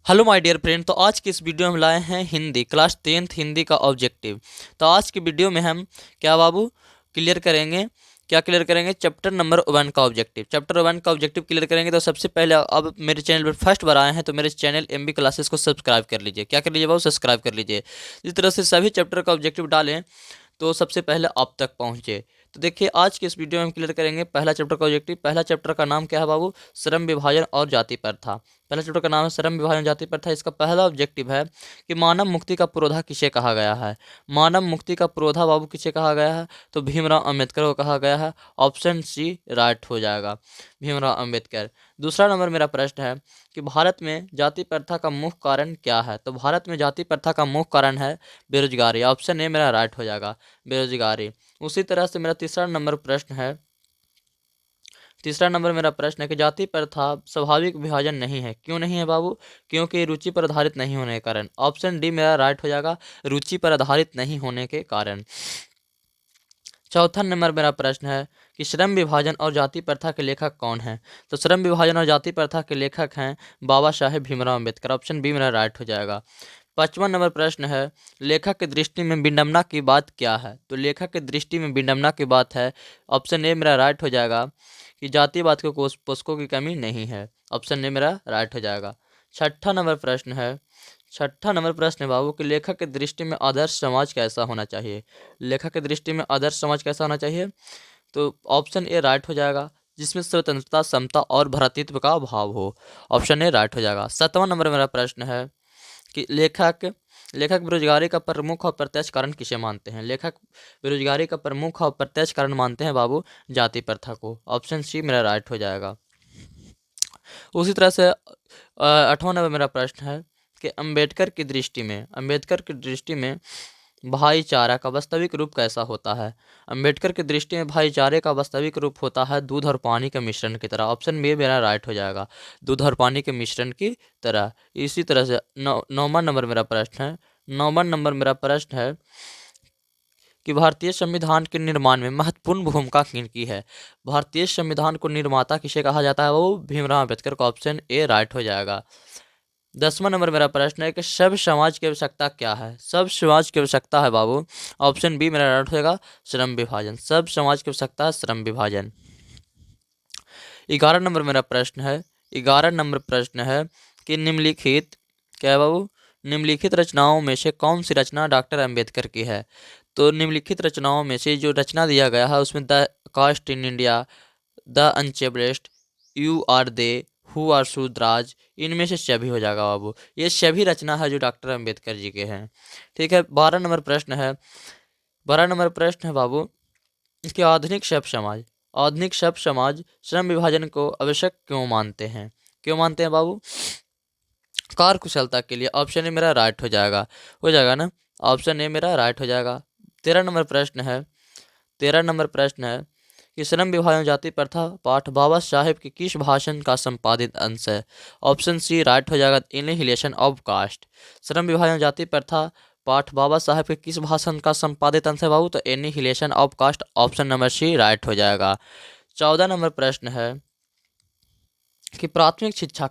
Hello my dear friend. तो आज की इस वीडियो में हम लाए हैं हिंदी क्लास 10th हिंदी का ऑब्जेक्टिव। तो आज की वीडियो में हम क्या बाबू क्लियर करेंगे, क्या क्लियर करेंगे? चैप्टर नंबर 1 का ऑब्जेक्टिव। चैप्टर 1 का ऑब्जेक्टिव क्लियर करेंगे। तो सबसे पहले अब मेरे चैनल पर फर्स्ट बार आए हैं तो मेरे चैनल एमबी क्लासेस को सब्सक्राइब कर लीजिए। क्या कर लीजिए बाबू? सब्सक्राइब कर लीजिए। इस तरह से सभी चैप्टर का ऑब्जेक्टिव डालें तो सबसे पहले आप तक पहुँचे। तो देखिए आज के इस वीडियो में हम क्लियर करेंगे पहला चैप्टर का ऑब्जेक्टिव। पहला चैप्टर का नाम क्या है बाबू? श्रम विभाजन और जाति प्रथा। पहला चैप्टर का नाम है श्रम विभाजन जाति प्रथा। इसका पहला ऑब्जेक्टिव है कि मानव मुक्ति का पुरोधा किसे कहा गया है? मानव मुक्ति का पुरोधा बाबू किसे कहा गया है? तो भीमराव अंबेडकर को कहा गया है। ऑप्शन सी राइट हो जाएगा, भीमराव अंबेडकर। दूसरा नंबर मेरा प्रश्न है कि भारत में जाति प्रथा का मुख्य कारण क्या है? तो भारत में जाति प्रथा का मुख्य कारण है बेरोजगारी। ऑप्शन ए मेरा राइट हो जाएगा, बेरोजगारी। उसी तरह से मेरा तीसरा नंबर मेरा प्रश्न है कि जाति प्रथा स्वाभाविक विभाजन नहीं है। क्यों नहीं है बाबू? क्योंकि रुचि पर आधारित नहीं होने के कारण। ऑप्शन डी मेरा राइट हो जाएगा, रुचि पर आधारित नहीं होने के कारण। चौथा नंबर मेरा प्रश्न है कि श्रम विभाजन और जाति प्रथा के लेखक कौन हैं? तो श्रम विभाजन और जाति प्रथा के लेखक हैं बाबा साहेब भीमराव अम्बेडकर। ऑप्शन बी मेरा राइट हो जाएगा। पांचवा नंबर प्रश्न है लेखक की दृष्टि में विडंबना की बात क्या है? तो लेखक की दृष्टि में विडंबना की बात है, ऑप्शन ए मेरा राइट हो जाएगा, कि जातिवाद के पोषकों की कमी नहीं है। ऑप्शन ए मेरा राइट हो जाएगा। छठा नंबर प्रश्न है बाबू कि लेखक की दृष्टि में आदर्श समाज कैसा होना चाहिए? लेखक की दृष्टि में आदर्श समाज कैसा होना चाहिए? तो ऑप्शन ए राइट हो जाएगा, जिसमें स्वतंत्रता, समता और भ्रातृत्व का भाव हो। ऑप्शन ए राइट हो जाएगा। सातवां नंबर मेरा प्रश्न है कि लेखक बेरोजगारी का प्रमुख और प्रत्यक्ष कारण किसे मानते हैं? लेखक बेरोजगारी का प्रमुख और प्रत्यक्ष कारण मानते हैं बाबू जाति प्रथा को। ऑप्शन सी मेरा राइट हो जाएगा। उसी तरह से आठवां नंबर मेरा प्रश्न है कि अंबेडकर की दृष्टि में भाईचारा का वास्तविक रूप कैसा होता है? अंबेडकर की दृष्टि में भाईचारे का वास्तविक रूप होता है दूध और पानी के मिश्रण की तरह। ऑप्शन बी मेरा राइट हो जाएगा, दूध और पानी के मिश्रण की तरह। इसी तरह से नौवां नंबर मेरा प्रश्न है कि भारतीय संविधान के निर्माण में महत्वपूर्ण भूमिका किनकी है? भारतीय संविधान को निर्माता किसे कहा जाता है? वो भीमराव अम्बेडकर को। ऑप्शन ए राइट हो जाएगा। 10वां नंबर मेरा प्रश्न है कि सब समाज की आवश्यकता क्या है? सब समाज की आवश्यकता है बाबू, ऑप्शन बी मेरा राइट होगा, श्रम विभाजन। सब समाज की आवश्यकता है श्रम विभाजन। 11 नंबर प्रश्न है कि निम्नलिखित क्या है बाबू? निम्नलिखित रचनाओं में से कौन सी रचना डॉक्टर अंबेडकर की है? तो निम्नलिखित रचनाओं में से जो रचना दिया गया है उसमें the caste in India, the untouchables, you are they, who are Shudras, इनमें से सभी हो जाएगा बाबू। ये सभी रचना है जो डॉक्टर अंबेडकर जी के हैं। ठीक है। 12 नंबर प्रश्न है बाबू कि आधुनिक सब समाज श्रम विभाजन को आवश्यक क्यों मानते हैं? क्यों मानते हैं बाबू? कार्य कुशलता के लिए। ऑप्शन ए मेरा राइट हो जाएगा ना, ऑप्शन ए मेरा राइट हो जाएगा। 13 नंबर प्रश्न है कि श्रम विभाजन जाति प्रथा पाठ बाबा साहेब के किस भाषण का संपादित अंश है? ऑप्शन सी राइट हो जाएगा, एनिहिलेशन ऑफ कास्ट। श्रम विभाजन जाति प्रथा पाठ बाबा साहेब के किस भाषण का संपादित अंश है बाबू? तो annihilation of caste. Option number C right हो जाएगा। 14 नंबर प्रश्न है कि प्राथमिक शिक्षा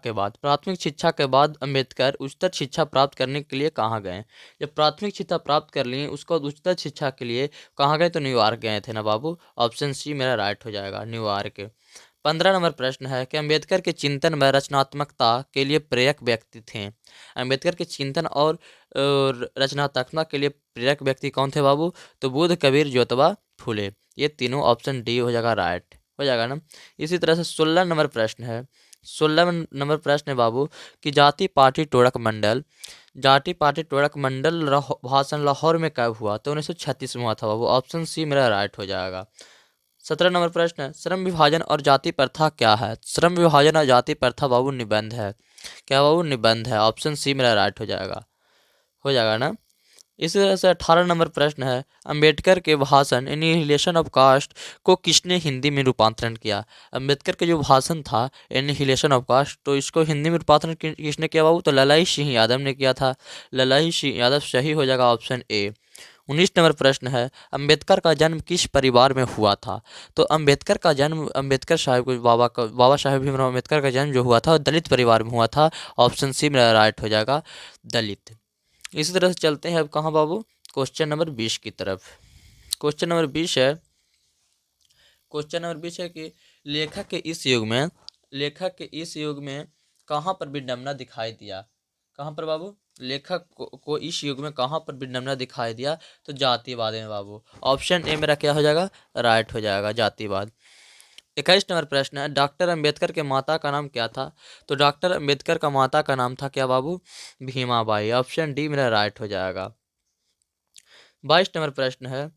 के बाद अंबेडकर उच्चतर शिक्षा प्राप्त करने के लिए कहाँ गए? जब प्राथमिक शिक्षा प्राप्त कर लिए उसको उच्चतर शिक्षा के लिए कहाँ गए? तो न्यूयॉर्क गए थे ना बाबू। ऑप्शन सी मेरा राइट हो जाएगा, न्यूयॉर्क। 15 नंबर प्रश्न है कि अंबेडकर के चिंतन व रचनात्मकता के लिए प्रेरक व्यक्ति थे। अंबेडकर के चिंतन और रचनात्मकता के लिए प्रेरक व्यक्ति कौन थे बाबू? तो बुद्ध, कबीर, ज्योतिबा फुले। ये तीनों ऑप्शन डी हो जाएगा, राइट हो जाएगा ना। इसी तरह से 16 नंबर प्रश्न है बाबू कि जाति पार्टी टोड़क मंडल भाषण लाहौर में कब हुआ? तो 1936 में हुआ था बाबू। ऑप्शन सी मेरा राइट हो जाएगा। 17 नंबर प्रश्न है श्रम विभाजन और जाति प्रथा क्या है? श्रम विभाजन और जाति प्रथा बाबू निबंध है। क्या बाबू? निबंध है। ऑप्शन सी मेरा राइट हो जाएगा ना। इसी तरह से 18 नंबर प्रश्न है अंबेडकर के भाषण एनिहिलेशन ऑफ कास्ट को किसने हिंदी में रूपांतरण किया? अंबेडकर के जो भाषण था एनिहिलेशन ऑफ कास्ट, तो इसको हिंदी में रूपांतरण किसने किया बाबू? तो ललाई सिंह यादव ने किया था। ललाई सिंह यादव सही हो जाएगा, ऑप्शन ए। 19 नंबर प्रश्न है, अंबेडकर का जन्म किस परिवार में हुआ था? तो अंबेडकर का जन्म अंबेडकर साहब को बाबा साहेब भीमराव अम्बेडकर का जन्म जो हुआ था वो दलित परिवार में हुआ था। ऑप्शन सी मेरा राइट हो जाएगा, दलित। इसी तरह से चलते हैं अब कहाँ बाबू, क्वेश्चन नंबर 20 की तरफ। क्वेश्चन नंबर 20 है, क्वेश्चन नंबर 20 है कि लेखक के इस युग में कहाँ पर विडंबना दिखाई दिया? कहाँ पर बाबू? लेखक को इस युग में कहाँ पर विडंबना दिखाई दिया? तो जातिवाद में बाबू। ऑप्शन ए मेरा क्या हो जाएगा, राइट हो जाएगा, जातिवाद। 21 नंबर प्रश्न है, डॉक्टर अंबेडकर के माता का नाम क्या था? तो डॉक्टर अंबेडकर का माता का नाम था क्या बाबू? भीमाबाई। ऑप्शन डी मेरा राइट हो जाएगा। 22 नंबर प्रश्न है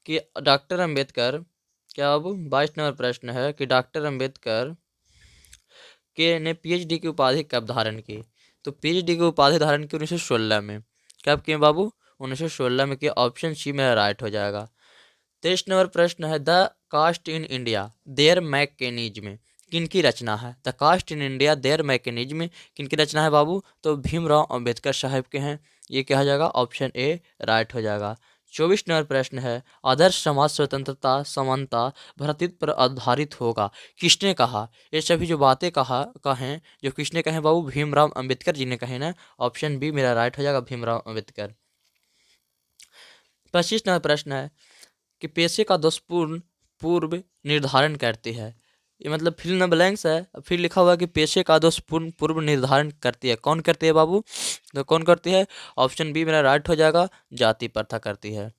कि डॉक्टर अंबेडकर क्या बाबू? 22 नंबर प्रश्न है कि डॉक्टर अंबेडकर के ने पीएचडी की उपाधि कब धारण की? तो पीएचडी की उपाधि धारण की 1916 में। कब किए बाबू? 1916 में किया। ऑप्शन सी मेरा राइट हो जाएगा। 23 नंबर प्रश्न है, the caste in India their mechanism किनकी रचना है? The caste in India their mechanism किनकी रचना है बाबू? तो भीमराव अंबेडकर साहब के हैं। ये क्या हो जाएगा? ऑप्शन ए राइट हो जाएगा। 24 नंबर प्रश्न है, आदर्श समाज स्वतंत्रता समानता भ्रातृत्व पर आधारित होगा किसने कहा? ये सभी जो बातें कहें जो किसने कहे बाबू? भीमराव अंबेडकर जी ने कहे ना। ऑप्शन बी मेरा राइट हो जाएगा, भीमराव अंबेडकर। 25 नंबर प्रश्न है कि पेशे का दोषपूर्ण पूर्व निर्धारण करती है। ये मतलब फिल इन द ब्लैंक्स है, फिर लिखा हुआ है कि पेशे का दोषपूर्ण पूर्व निर्धारण करती है। कौन करती है बाबू? तो कौन करती है? ऑप्शन बी मेरा राइट हो जाएगा, जाति प्रथा करती है।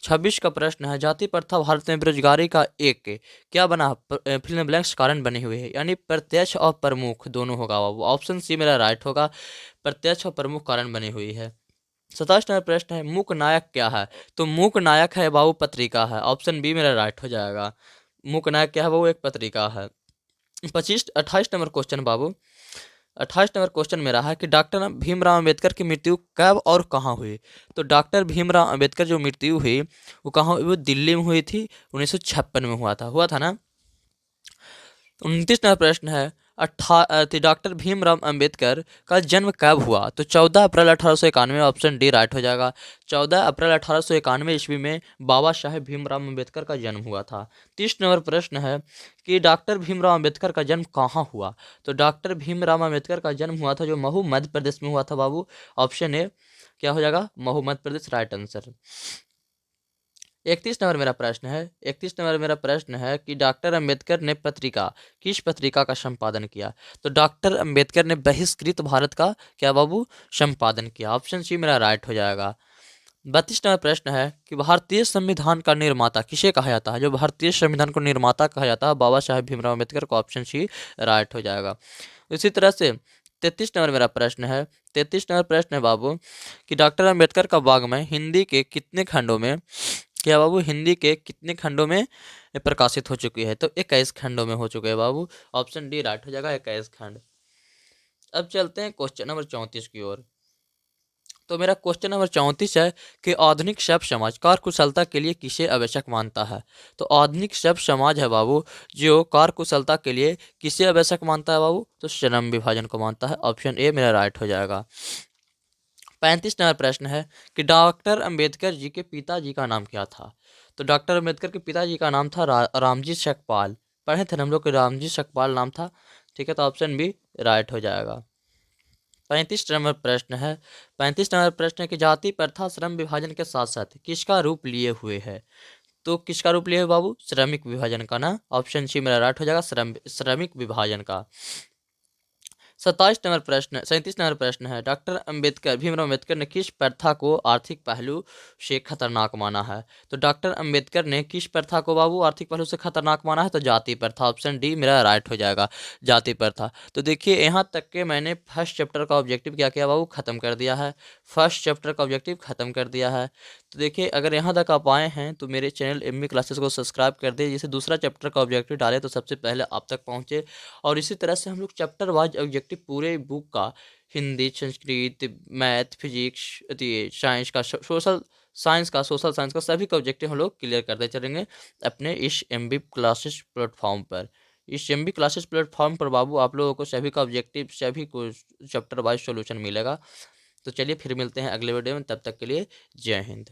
26 का प्रश्न है, जाति प्रथा भारत में बेरोजगारी का एक क्या बना? फिल इन द ब्लैंक्स कारण बनी हुई है, यानी प्रत्यक्ष और प्रमुख दोनों होगा बाबू। ऑप्शन सी मेरा राइट होगा, प्रत्यक्ष और प्रमुख कारण बनी हुई है। 27 नंबर प्रश्न है, मूक नायक क्या है? तो मूक नायक है बाबू पत्रिका है। ऑप्शन बी मेरा राइट हो जाएगा। मूक नायक क्या है बाबू? एक पत्रिका है। 28 नंबर क्वेश्चन बाबू, 28 नंबर क्वेश्चन मेरा है कि डॉक्टर भीमराव अंबेडकर की मृत्यु कब और कहाँ हुई? तो डॉक्टर भीमराव अंबेडकर जो मृत्यु हुई वो कहाँ हुई? वो दिल्ली में हुई थी, 1956 में हुआ था ना। 29 नंबर प्रश्न है, डॉक्टर भीमराव अंबेडकर का जन्म कब हुआ? तो 14 अप्रैल 1891। ऑप्शन डी राइट हो जाएगा। 14 अप्रैल 1891 ईस्वी में बाबा साहेब भीमराव अंबेडकर का जन्म हुआ था। 30 नंबर प्रश्न है कि डॉक्टर भीमराव अंबेडकर का जन्म कहाँ हुआ? तो डॉक्टर भीमराव अंबेडकर का जन्म हुआ था जो महू मध्य प्रदेश में हुआ था बाबू। ऑप्शन ए क्या हो जाएगा? Mhow Madhya Pradesh, right answer. 31 number मेरा प्रश्न है, 31 नंबर मेरा प्रश्न है कि डॉक्टर अंबेडकर ने किस पत्रिका का संपादन किया? तो डॉक्टर अंबेडकर ने बहिष्कृत भारत का क्या बाबू? संपादन किया। ऑप्शन सी मेरा राइट हो जाएगा। 32 नंबर प्रश्न है कि भारतीय संविधान का निर्माता किसे कहा जाता है? जो भारतीय संविधान को निर्माता कहा जाता है बाबा साहेब भीमराव अम्बेडकर को। ऑप्शन सी राइट हो जाएगा। इसी तरह से 33 नंबर मेरा प्रश्न है, 33 नंबर प्रश्न है बाबू कि डॉक्टर अंबेडकर का वाङ्मय हिंदी के कितने खंडों में क्या बाबू? हिंदी के कितने खंडों में प्रकाशित हो चुकी है? तो 21 खंडों में हो चुके हैं बाबू। ऑप्शन डी राइट हो जाएगा, 21 खंड। अब चलते हैं क्वेश्चन नंबर 34 की ओर। तो मेरा क्वेश्चन नंबर 34 है कि आधुनिक सभ्य समाज कार्यकुशलता के लिए किसे आवश्यक मानता है? तो आधुनिक सभ्य समाज है बाबू जो कार्यकुशलता के लिए किसे आवश्यक मानता है बाबू? तो श्रम विभाजन को मानता है। ऑप्शन ए मेरा राइट हो जाएगा। 35 नंबर प्रश्न है कि डॉक्टर अंबेडकर जी के पिताजी का नाम क्या था? तो डॉक्टर अंबेडकर के पिताजी का नाम था रामजी सकपाल। पढ़े थे हम लोग कि रामजी सकपाल नाम था। ठीक है, तो ऑप्शन बी राइट हो जाएगा। 35 नंबर प्रश्न है, 35 नंबर प्रश्न है कि जाति प्रथा श्रम विभाजन के साथ साथ किसका रूप लिए हुए है? तो किसका रूप लिए हुए बाबू? श्रमिक विभाजन का ना। ऑप्शन सी मेरा राइट हो जाएगा, श्रमिक विभाजन का। 37 नंबर प्रश्न है, डॉक्टर अंबेडकर भीमराव अंबेडकर ने किस प्रथा को आर्थिक पहलू से खतरनाक माना है? तो डॉक्टर अंबेडकर ने किस प्रथा को बाबू आर्थिक पहलू से खतरनाक माना है? तो जाति प्रथा। ऑप्शन डी मेरा राइट हो जाएगा, जाति प्रथा। तो देखिए यहाँ तक के मैंने फर्स्ट चैप्टर का ऑब्जेक्टिव क्या किया बाबू? खत्म कर दिया है। फर्स्ट चैप्टर का ऑब्जेक्टिव खत्म कर दिया है। तो देखिए अगर यहाँ तक आप आए हैं तो मेरे चैनल एमबी क्लासेस को सब्सक्राइब कर दिए, जैसे दूसरा चैप्टर का ऑब्जेक्टिव डाले तो सबसे पहले आप तक पहुँचे। और इसी तरह से हम लोग चैप्टर वाइज ऑब्जेक्टिव पूरे बुक का Hindi, Sanskrit, math, physics, science का, सोशल साइंस का सभी का ऑब्जेक्टिव हम लोग क्लियर करते चलेंगे अपने इस एमबी क्लासेस प्लेटफॉर्म पर। इस एमबी क्लासेस प्लेटफॉर्म पर बाबू आप लोगों को सभी का ऑब्जेक्टिव, सभी को चैप्टर वाइज सॉल्यूशन मिलेगा। तो चलिए फिर मिलते हैं अगले वीडियो में, तब तक के लिए जय हिंद।